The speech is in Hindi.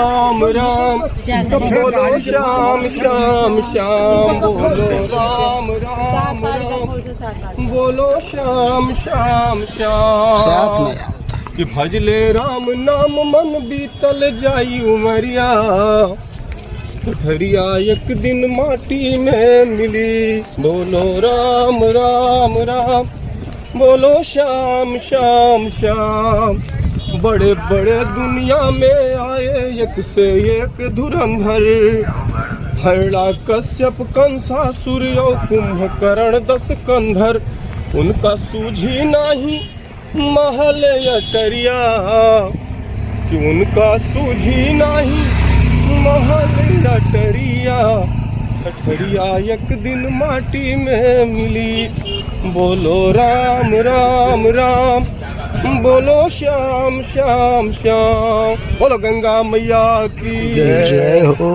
राम राम बोलो श्याम श्याम श्याम बोलो राम राम राम बोलो श्याम श्याम श्याम कि भजले राम नाम मन बीतल जाई उमरिया पथरिया एक दिन माटी में मिली बोलो राम राम राम बोलो श्याम श्याम श्याम बड़े बड़े दुनिया में आए एक से एक धुरंधर हरड़ा कश्यप कंसा सूर्य कुंभकर्ण 10 कंधर उनका सूझी नहीं महल अटरिया कि उनका सूझी नहीं महल अटरिया छठरिया एक दिन माटी में मिली बोलो राम राम राम बोलो श्याम श्याम श्याम बोलो गंगा मैया की जय हो।